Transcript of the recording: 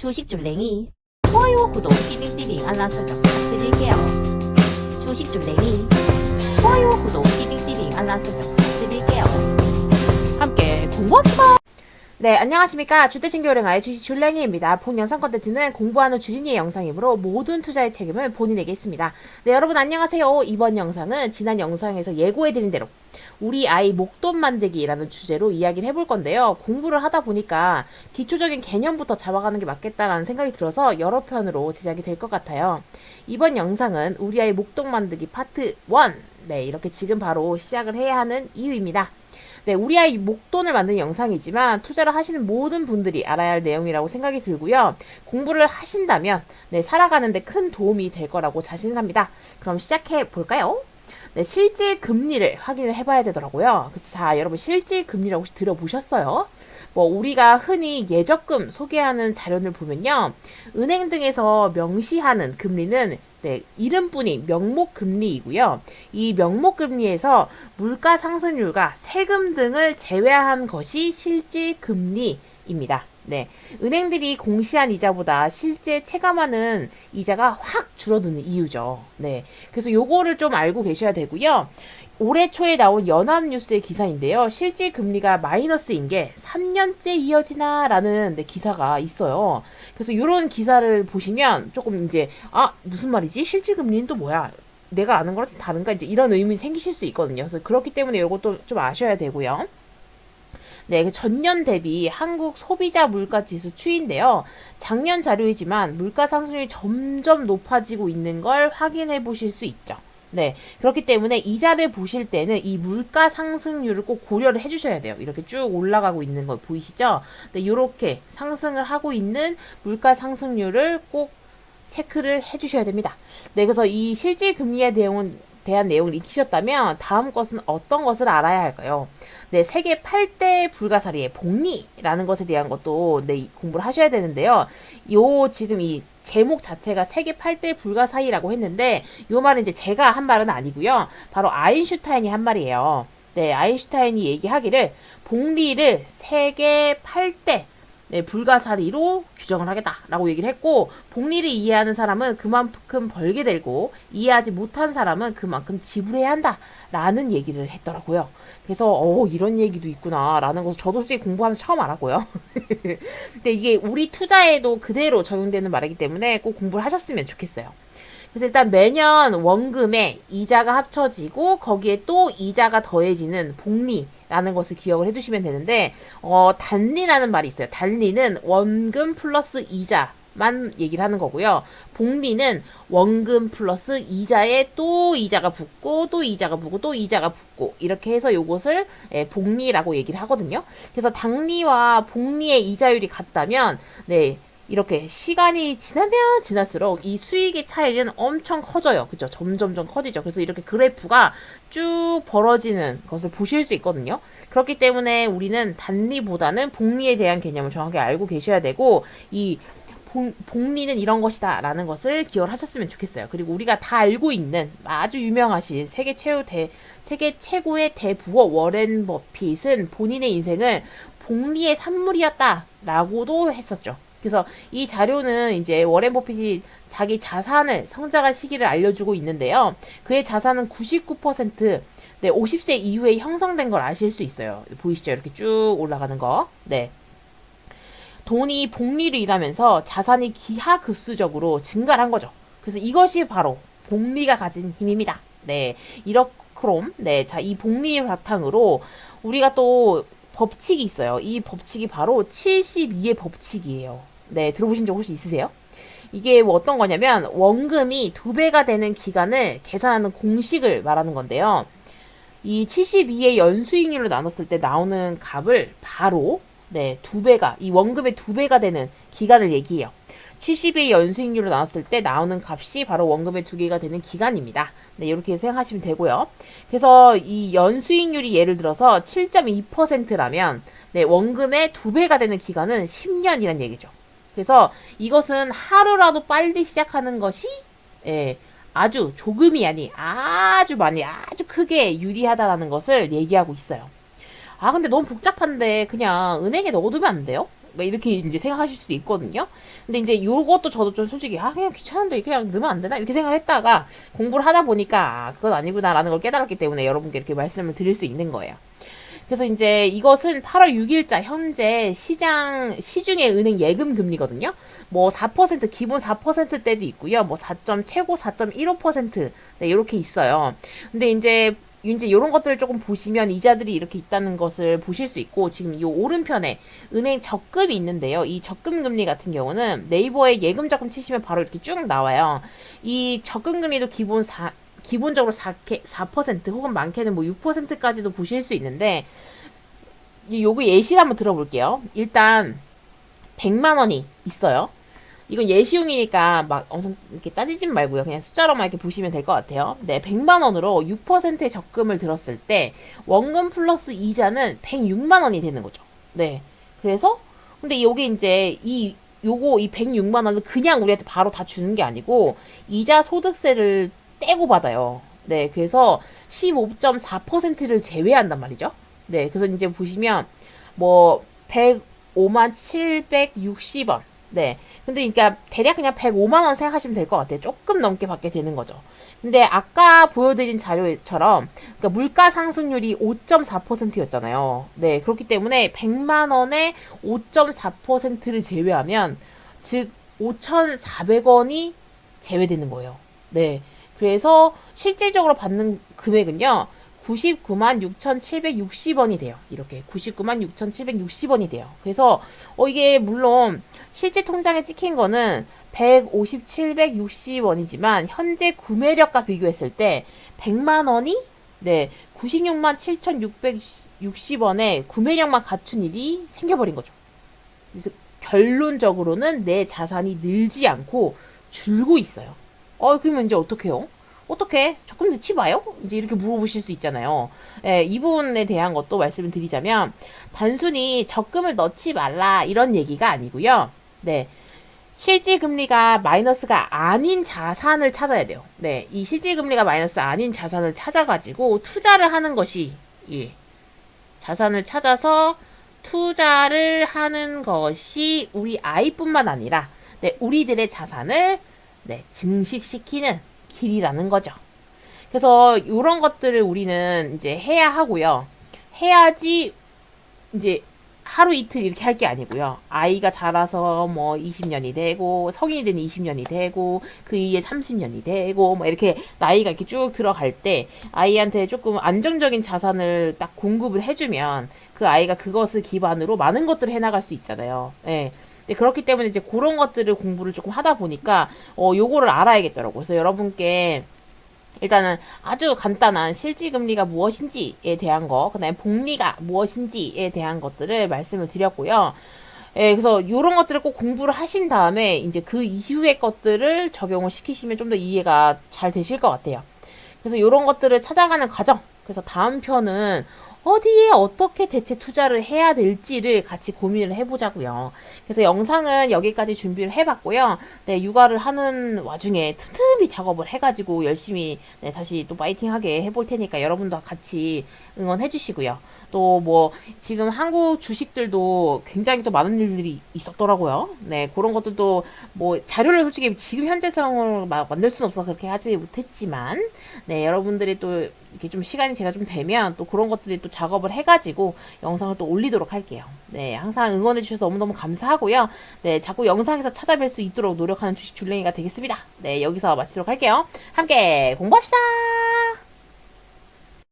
주식줄랭이 좋아요, 구독, 띠링띠링 알람 설정 부탁드릴게요. 주식줄랭이 좋아요, 구독, 띠링띠링 알람 설정 부탁드릴게요. 함께 공부합시다. 네, 안녕하십니까. 주택신규요령아의 주식줄랭이입니다. 본 영상 컨텐츠는 공부하는 주린이의 영상이므로 모든 투자의 책임은 본인에게 있습니다. 네, 여러분 안녕하세요. 이번 영상은 지난 영상에서 예고해드린 대로 우리 아이 목돈 만들기라는 주제로 이야기를 해볼 건데요. 공부를 하다 보니까 기초적인 개념부터 잡아가는 게 맞겠다라는 생각이 들어서 여러 편으로 제작이 될 것 같아요. 이번 영상은 우리 아이 목돈 만들기 파트 1. 네, 이렇게 지금 바로 시작을 해야 하는 이유입니다. 네, 우리 아이 목돈을 만드는 영상이지만 투자를 하시는 모든 분들이 알아야 할 내용이라고 생각이 들고요. 공부를 하신다면 네, 살아가는데 큰 도움이 될 거라고 자신을 합니다. 그럼 시작해 볼까요? 네, 실질 금리를 확인을 해봐야 되더라고요. 그래서 자, 여러분 실질 금리라고 혹시 들어보셨어요? 뭐 우리가 흔히 예적금 소개하는 자료를 보면요, 은행 등에서 명시하는 금리는 네, 이름뿐인 명목금리이고요. 이 명목금리에서 물가 상승률과 세금 등을 제외한 것이 실질금리입니다. 네, 은행들이 공시한 이자보다 실제 체감하는 이자가 확 줄어드는 이유죠. 네, 그래서 요거를 좀 알고 계셔야 되고요. 올해 초에 나온 연합뉴스의 기사인데요. 실질 금리가 마이너스인 게 3년째 이어지나 라는 기사가 있어요. 그래서 이런 기사를 보시면 조금 이제 무슨 말이지? 실질 금리는 또 뭐야? 내가 아는 거랑 좀 다른가? 이제 이런 의문이 생기실 수 있거든요. 그래서 그렇기 때문에 이것도 좀 아셔야 되고요. 네, 전년 대비 한국 소비자 물가 지수 추이인데요. 작년 자료이지만 물가 상승률이 점점 높아지고 있는 걸 확인해 보실 수 있죠. 네, 그렇기 때문에 이자를 보실 때는 이 물가 상승률을 꼭 고려를 해주셔야 돼요. 이렇게 쭉 올라가고 있는 거 보이시죠? 네, 이렇게 상승을 하고 있는 물가 상승률을 꼭 체크를 해주셔야 됩니다. 네, 그래서 이 실질 금리에 대한 내용을 익히셨다면 다음 것은 어떤 것을 알아야 할까요? 네, 세계 8대 불가사리의 복리라는 것에 대한 것도 네, 공부를 하셔야 되는데요. 지금 이 제목 자체가 세계 8대 불가사의라고 했는데 요 말은 이제 제가 한 말은 아니고요. 바로 아인슈타인이 한 말이에요. 네, 아인슈타인이 얘기하기를 복리를 세계 8대 네, 불가사리로 규정을 하겠다라고 얘기를 했고, 복리를 이해하는 사람은 그만큼 벌게 되고 이해하지 못한 사람은 그만큼 지불해야 한다라는 얘기를 했더라고요. 그래서 이런 얘기도 있구나라는 것을 저도 솔직히 공부하면서 처음 알았고요. 근데 이게 우리 투자에도 그대로 적용되는 말이기 때문에 꼭 공부를 하셨으면 좋겠어요. 그래서 일단 매년 원금에 이자가 합쳐지고 거기에 또 이자가 더해지는 복리라는 것을 기억을 해두시면 되는데 단리라는 말이 있어요. 단리는 원금 플러스 이자만 얘기를 하는 거고요. 복리는 원금 플러스 이자에 또 이자가 붙고 또 이자가 붙고 또 이자가 붙고 이렇게 해서 요것을 복리라고 얘기를 하거든요. 그래서 단리와 복리의 이자율이 같다면 네, 이렇게 시간이 지나면 지날수록 이 수익의 차이는 엄청 커져요. 그죠? 점점점 커지죠. 그래서 이렇게 그래프가 쭉 벌어지는 것을 보실 수 있거든요. 그렇기 때문에 우리는 단리보다는 복리에 대한 개념을 정확히 알고 계셔야 되고, 이 복리는 이런 것이다 라는 것을 기억을 하셨으면 좋겠어요. 그리고 우리가 다 알고 있는 아주 유명하신 세계 최고의 대부호 워렌 버핏은 본인의 인생을 복리의 산물이었다 라고도 했었죠. 그래서 이 자료는 이제 워렌 버핏이 자기 자산을 성장한 시기를 알려주고 있는데요. 그의 자산은 99% 네, 50세 이후에 형성된 걸 아실 수 있어요. 보이시죠? 이렇게 쭉 올라가는 거. 네. 돈이 복리를 일하면서 자산이 기하급수적으로 증가를 한 거죠. 그래서 이것이 바로 복리가 가진 힘입니다. 네. 이렇크롬. 네. 자, 이 복리의 바탕으로 우리가 또 법칙이 있어요. 이 법칙이 바로 72의 법칙이에요. 네, 들어보신 적 혹시 있으세요? 이게 뭐 어떤 거냐면 원금이 2배가 되는 기간을 계산하는 공식을 말하는 건데요. 이 72의 연수익률로 나눴을 때 나오는 값을 바로 네, 2배가 이 원금의 2배가 되는 기간을 얘기해요. 72의 연수익률로 나눴을 때 나오는 값이 바로 원금의 2배가 되는 기간입니다. 네, 이렇게 생각하시면 되고요. 그래서 이 연수익률이 예를 들어서 7.2%라면 네, 원금의 2배가 되는 기간은 10년이란 얘기죠. 그래서 이것은 하루라도 빨리 시작하는 것이 아주 조금이 아니 아주 많이 아주 크게 유리하다라는 것을 얘기하고 있어요. 근데 너무 복잡한데 그냥 은행에 넣어두면 안 돼요? 뭐 이렇게 이제 생각하실 수도 있거든요. 근데 이제 요것도 저도 좀 솔직히 그냥 귀찮은데 그냥 넣으면 안 되나 이렇게 생각을 했다가 공부를 하다 보니까 그건 아니구나라는 걸 깨달았기 때문에 여러분께 이렇게 말씀을 드릴 수 있는 거예요. 그래서 이제 이것은 8월 6일자 현재 시중의 은행 예금 금리거든요. 뭐 4% 기본 4%대도 있고요. 뭐 4. 최고 4.15% 네, 이렇게 있어요. 근데 이제 이런 것들을 조금 보시면 이자들이 이렇게 있다는 것을 보실 수 있고, 지금 이 오른편에 은행 적금이 있는데요. 이 적금 금리 같은 경우는 네이버에 예금 적금 치시면 바로 이렇게 쭉 나와요. 이 적금 금리도 기본적으로 4% 혹은 많게는 뭐 6%까지도 보실 수 있는데, 요거 예시를 한번 들어볼게요. 일단 100만 원이 있어요. 이건 예시용이니까 막 엄청 이렇게 따지지 말고요. 그냥 숫자로만 이렇게 보시면 될 것 같아요. 네, 100만 원으로 6%의 적금을 들었을 때 원금 플러스 이자는 106만 원이 되는 거죠. 네. 그래서 근데 여기 이제 이 106만 원을 그냥 우리한테 바로 다 주는 게 아니고 이자 소득세를 떼고 받아요. 네. 그래서 15.4%를 제외한단 말이죠. 네. 그래서 이제 보시면 뭐 105만 760원. 네. 근데 그러니까 대략 그냥 105만 원 생각하시면 될 것 같아요. 조금 넘게 받게 되는 거죠. 근데 아까 보여드린 자료처럼 그러니까 물가 상승률이 5.4%였잖아요. 네. 그렇기 때문에 100만 원에 5.4%를 제외하면 즉 5,400원이 제외되는 거예요. 네. 그래서 실질적으로 받는 금액은요. 99만 6,760원이 돼요. 이렇게 99만 6,760원이 돼요. 그래서 이게 물론 실제 통장에 찍힌 거는 157,60원이지만 현재 구매력과 비교했을 때 100만 원이 네, 96만 7,660원에 구매력만 갖춘 일이 생겨버린 거죠. 결론적으로는 내 자산이 늘지 않고 줄고 있어요. 그러면 이제 어떻게 해요? 어떻게 적금 넣지 마요? 이제 이렇게 물어보실 수 있잖아요. 예, 이 부분에 대한 것도 말씀을 드리자면 단순히 적금을 넣지 말라 이런 얘기가 아니고요. 네. 실질 금리가 마이너스가 아닌 자산을 찾아야 돼요. 네. 이 실질 금리가 마이너스 아닌 자산을 찾아가지고 투자를 하는 것이 예. 자산을 찾아서 투자를 하는 것이 우리 아이뿐만 아니라 네, 우리들의 자산을 네, 증식시키는 길이라는 거죠. 그래서 이런 것들을 우리는 이제 해야 하고요. 해야지 이제 하루 이틀 이렇게 할 게 아니고요. 아이가 자라서 뭐 20년이 되고 성인이 된 20년이 되고 그 이에 30년이 되고 뭐 이렇게 나이가 이렇게 쭉 들어갈 때 아이한테 조금 안정적인 자산을 딱 공급을 해주면 그 아이가 그것을 기반으로 많은 것들을 해나갈 수 있잖아요. 예. 네, 그렇기 때문에 이제 그런 것들을 공부를 조금 하다 보니까 요거를 알아야겠더라고요. 그래서 여러분께 일단은 아주 간단한 실질금리가 무엇인지에 대한 거, 그 다음에 복리가 무엇인지에 대한 것들을 말씀을 드렸고요. 예, 그래서 이런 것들을 꼭 공부를 하신 다음에 이제 그 이후의 것들을 적용을 시키시면 좀 더 이해가 잘 되실 것 같아요. 그래서 이런 것들을 찾아가는 과정. 그래서 다음 편은 어디에 어떻게 대체 투자를 해야 될지를 같이 고민을 해보자고요. 그래서 영상은 여기까지 준비를 해봤고요. 네, 육아를 하는 와중에 틈틈이 작업을 해가지고 열심히 네, 다시 또 파이팅하게 해볼 테니까 여러분도 같이 응원해 주시고요. 또 뭐 지금 한국 주식들도 굉장히 또 많은 일들이 있었더라고요. 네, 그런 것들도 뭐 자료를 솔직히 지금 현재 상황으로 막 만들 수는 없어서 그렇게 하지 못했지만 네, 여러분들이 또 이렇게 좀 시간이 제가 좀 되면 또 그런 것들이 또 작업을 해가지고 영상을 또 올리도록 할게요. 네, 항상 응원해 주셔서 너무너무 감사하고요. 네, 자꾸 영상에서 찾아뵐 수 있도록 노력하는 주식 줄랭이가 되겠습니다. 네, 여기서 마치도록 할게요. 함께 공부합시다.